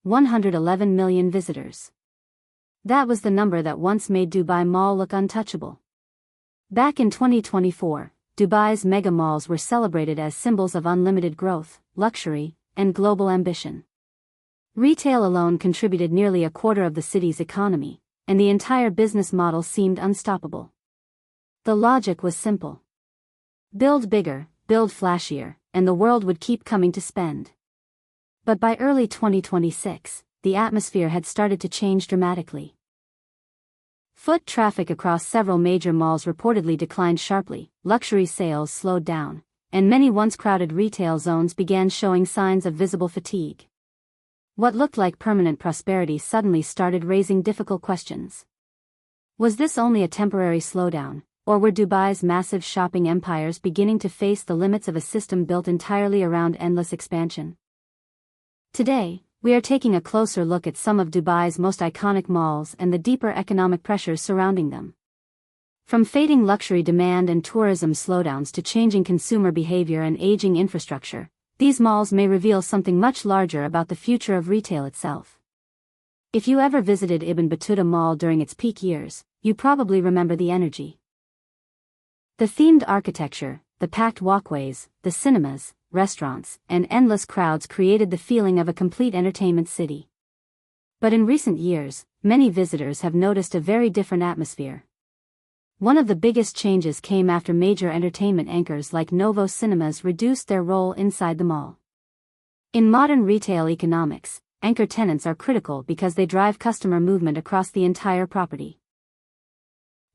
111 million visitors. That was the number that once made Dubai Mall look untouchable. Back in 2024, Dubai's mega malls were celebrated as symbols of unlimited growth, luxury, and global ambition. Retail alone contributed nearly a quarter of the city's economy, and the entire business model seemed unstoppable. The logic was simple. Build bigger, build flashier, and the world would keep coming to spend. But by early 2026, the atmosphere had started to change dramatically. Foot traffic across several major malls reportedly declined sharply, luxury sales slowed down, and many once crowded retail zones began showing signs of visible fatigue. What looked like permanent prosperity suddenly started raising difficult questions. Was this only a temporary slowdown, or were Dubai's massive shopping empires beginning to face the limits of a system built entirely around endless expansion? Today, we are taking a closer look at some of Dubai's most iconic malls and the deeper economic pressures surrounding them. From fading luxury demand and tourism slowdowns to changing consumer behavior and aging infrastructure, these malls may reveal something much larger about the future of retail itself. If you ever visited Ibn Battuta Mall during its peak years, you probably remember the energy. The themed architecture, the packed walkways, the cinemas, restaurants, and endless crowds created the feeling of a complete entertainment city. But in recent years, many visitors have noticed a very different atmosphere. One of the biggest changes came after major entertainment anchors like Novo Cinemas reduced their role inside the mall. In modern retail economics, anchor tenants are critical because they drive customer movement across the entire property.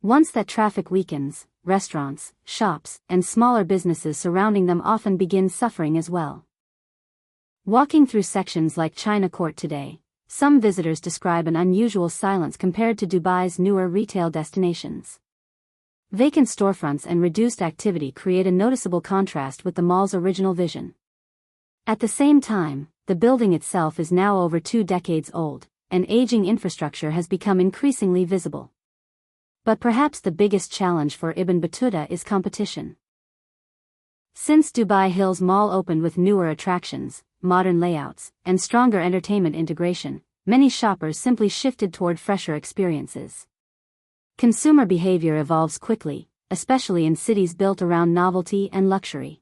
Once that traffic weakens, restaurants, shops, and smaller businesses surrounding them often begin suffering as well. Walking through sections like China Court today, some visitors describe an unusual silence compared to Dubai's newer retail destinations. Vacant storefronts and reduced activity create a noticeable contrast with the mall's original vision. At the same time, the building itself is now over 2 decades old, and aging infrastructure has become increasingly visible. But perhaps the biggest challenge for Ibn Battuta is competition. Since Dubai Hills Mall opened with newer attractions, modern layouts, and stronger entertainment integration, many shoppers simply shifted toward fresher experiences. Consumer behavior evolves quickly, especially in cities built around novelty and luxury.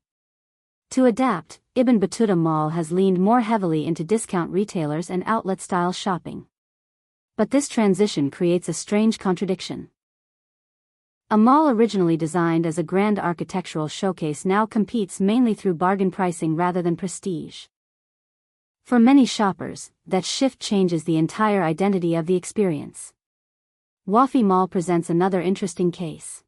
To adapt, Ibn Battuta Mall has leaned more heavily into discount retailers and outlet-style shopping. But this transition creates a strange contradiction. A mall originally designed as a grand architectural showcase now competes mainly through bargain pricing rather than prestige. For many shoppers, that shift changes the entire identity of the experience. Wafi Mall presents another interesting case.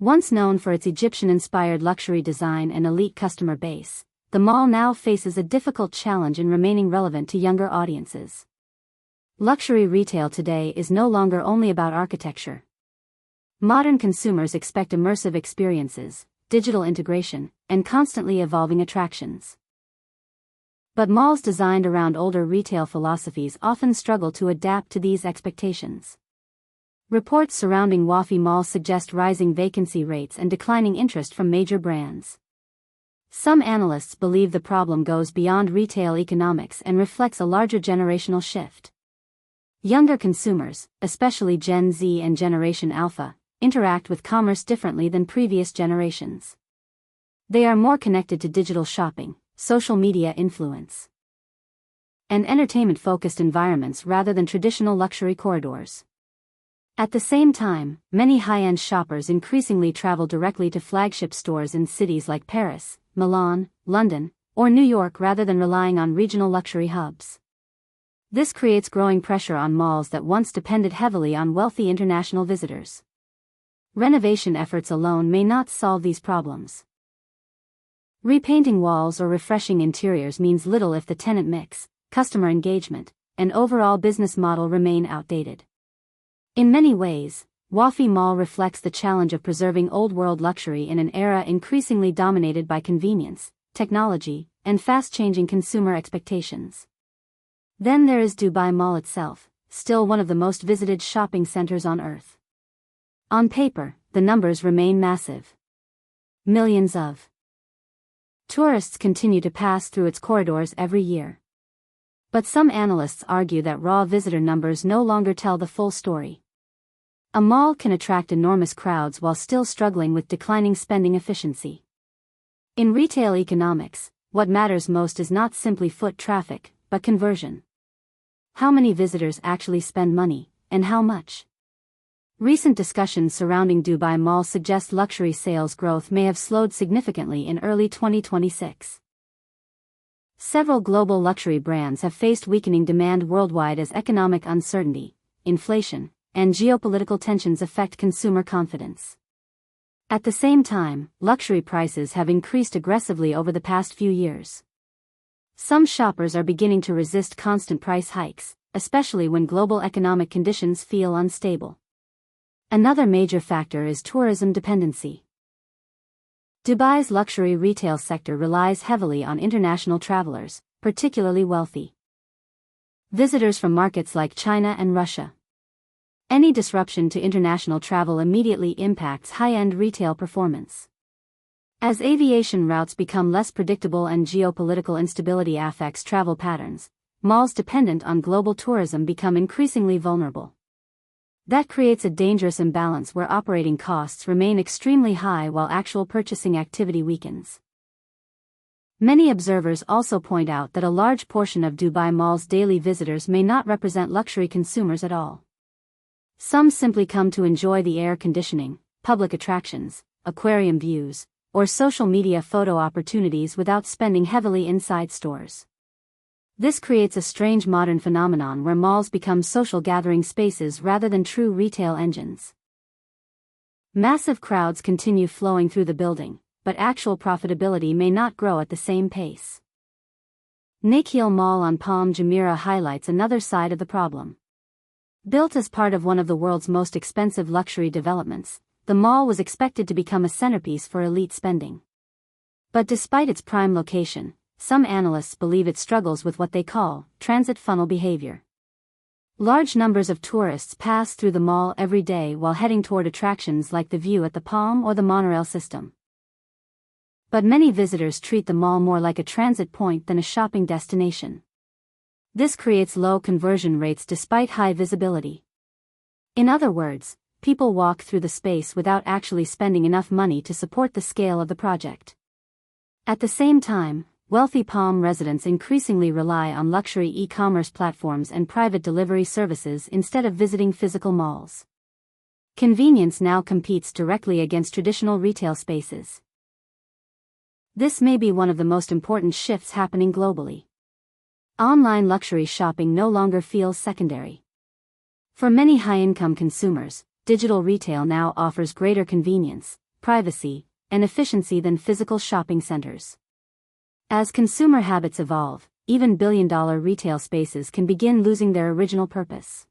Once known for its Egyptian-inspired luxury design and elite customer base, the mall now faces a difficult challenge in remaining relevant to younger audiences. Luxury retail today is no longer only about architecture. Modern consumers expect immersive experiences, digital integration, and constantly evolving attractions. But malls designed around older retail philosophies often struggle to adapt to these expectations. Reports surrounding Wafi Mall suggest rising vacancy rates and declining interest from major brands. Some analysts believe the problem goes beyond retail economics and reflects a larger generational shift. Younger consumers, especially Gen Z and Generation Alpha, interact with commerce differently than previous generations. They are more connected to digital shopping, social media influence, and entertainment-focused environments rather than traditional luxury corridors. At the same time, many high-end shoppers increasingly travel directly to flagship stores in cities like Paris, Milan, London, or New York rather than relying on regional luxury hubs. This creates growing pressure on malls that once depended heavily on wealthy international visitors. Renovation efforts alone may not solve these problems. Repainting walls or refreshing interiors means little if the tenant mix, customer engagement, and overall business model remain outdated. In many ways, Wafi Mall reflects the challenge of preserving old-world luxury in an era increasingly dominated by convenience, technology, and fast-changing consumer expectations. Then there is Dubai Mall itself, still one of the most visited shopping centers on Earth. On paper, the numbers remain massive. Millions of tourists continue to pass through its corridors every year. But some analysts argue that raw visitor numbers no longer tell the full story. A mall can attract enormous crowds while still struggling with declining spending efficiency. In retail economics, what matters most is not simply foot traffic, but conversion. How many visitors actually spend money, and how much? Recent discussions surrounding Dubai Mall suggest luxury sales growth may have slowed significantly in early 2026. Several global luxury brands have faced weakening demand worldwide as economic uncertainty, inflation, and geopolitical tensions affect consumer confidence. At the same time, luxury prices have increased aggressively over the past few years. Some shoppers are beginning to resist constant price hikes, especially when global economic conditions feel unstable. Another major factor is tourism dependency. Dubai's luxury retail sector relies heavily on international travelers, particularly wealthy visitors from markets like China and Russia. Any disruption to international travel immediately impacts high-end retail performance. As aviation routes become less predictable and geopolitical instability affects travel patterns, malls dependent on global tourism become increasingly vulnerable. That creates a dangerous imbalance where operating costs remain extremely high while actual purchasing activity weakens. Many observers also point out that a large portion of Dubai Mall's daily visitors may not represent luxury consumers at all. Some simply come to enjoy the air conditioning, public attractions, aquarium views, or social media photo opportunities without spending heavily inside stores. This creates a strange modern phenomenon where malls become social gathering spaces rather than true retail engines. Massive crowds continue flowing through the building, but actual profitability may not grow at the same pace. Nakheel Mall on Palm Jumeirah highlights another side of the problem. Built as part of one of the world's most expensive luxury developments, the mall was expected to become a centerpiece for elite spending. But despite its prime location, some analysts believe it struggles with what they call transit funnel behavior. Large numbers of tourists pass through the mall every day while heading toward attractions like the view at the Palm or the monorail system. But many visitors treat the mall more like a transit point than a shopping destination. This creates low conversion rates despite high visibility. In other words, people walk through the space without actually spending enough money to support the scale of the project. At the same time, wealthy Palm residents increasingly rely on luxury e-commerce platforms and private delivery services instead of visiting physical malls. Convenience now competes directly against traditional retail spaces. This may be one of the most important shifts happening globally. Online luxury shopping no longer feels secondary. For many high-income consumers, digital retail now offers greater convenience, privacy, and efficiency than physical shopping centers. As consumer habits evolve, even billion-dollar retail spaces can begin losing their original purpose.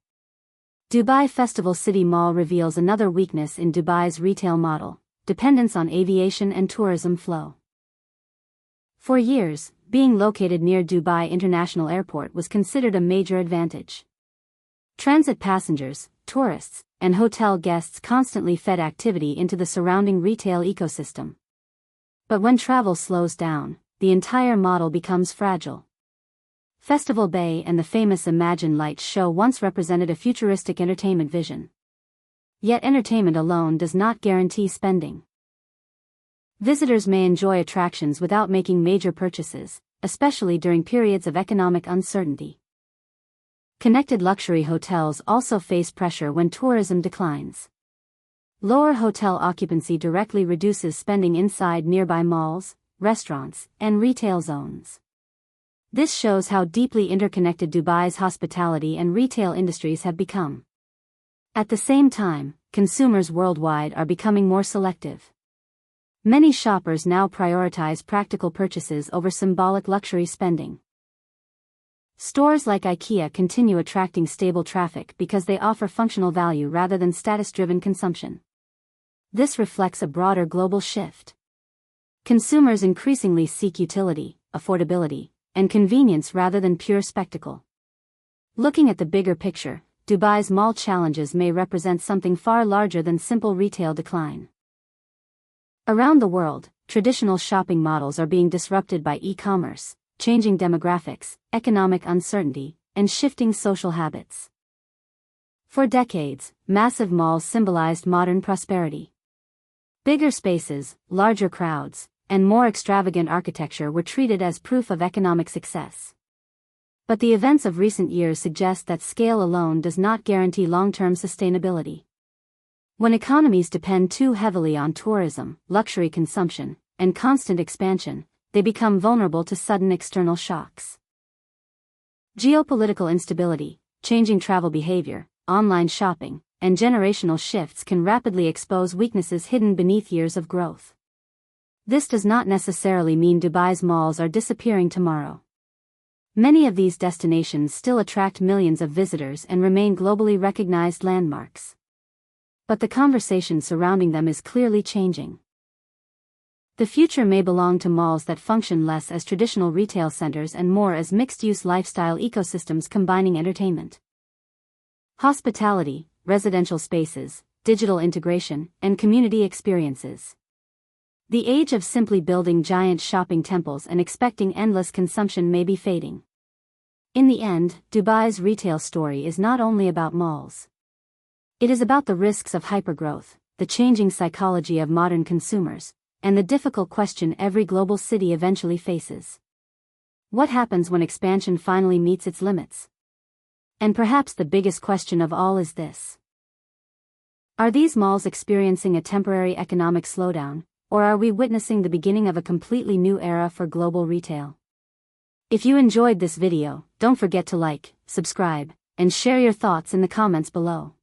Dubai Festival City Mall reveals another weakness in Dubai's retail model: dependence on aviation and tourism flow. For years, being located near Dubai International Airport was considered a major advantage. Transit passengers, tourists, and hotel guests constantly fed activity into the surrounding retail ecosystem. But when travel slows down, the entire model becomes fragile. Festival Bay and the famous Imagine Lights show once represented a futuristic entertainment vision. Yet entertainment alone does not guarantee spending. Visitors may enjoy attractions without making major purchases, especially during periods of economic uncertainty. Connected luxury hotels also face pressure when tourism declines. Lower hotel occupancy directly reduces spending inside nearby malls, restaurants, and retail zones. This shows how deeply interconnected Dubai's hospitality and retail industries have become. At the same time, consumers worldwide are becoming more selective. Many shoppers now prioritize practical purchases over symbolic luxury spending. Stores like IKEA continue attracting stable traffic because they offer functional value rather than status-driven consumption. This reflects a broader global shift. Consumers increasingly seek utility, affordability, and convenience rather than pure spectacle. Looking at the bigger picture, Dubai's mall challenges may represent something far larger than simple retail decline. Around the world, traditional shopping models are being disrupted by e-commerce, changing demographics, economic uncertainty, and shifting social habits. For decades, massive malls symbolized modern prosperity. Bigger spaces, larger crowds, and more extravagant architecture were treated as proof of economic success. But the events of recent years suggest that scale alone does not guarantee long-term sustainability. When economies depend too heavily on tourism, luxury consumption, and constant expansion, they become vulnerable to sudden external shocks. Geopolitical instability, changing travel behavior, online shopping, and generational shifts can rapidly expose weaknesses hidden beneath years of growth. This does not necessarily mean Dubai's malls are disappearing tomorrow. Many of these destinations still attract millions of visitors and remain globally recognized landmarks. But the conversation surrounding them is clearly changing. The future may belong to malls that function less as traditional retail centers and more as mixed-use lifestyle ecosystems combining entertainment, hospitality, residential spaces, digital integration, and community experiences. The age of simply building giant shopping temples and expecting endless consumption may be fading. In the end, Dubai's retail story is not only about malls. It is about the risks of hypergrowth, the changing psychology of modern consumers, and the difficult question every global city eventually faces. What happens when expansion finally meets its limits? And perhaps the biggest question of all is this: are these malls experiencing a temporary economic slowdown, or are we witnessing the beginning of a completely new era for global retail? If you enjoyed this video, don't forget to like, subscribe, and share your thoughts in the comments below.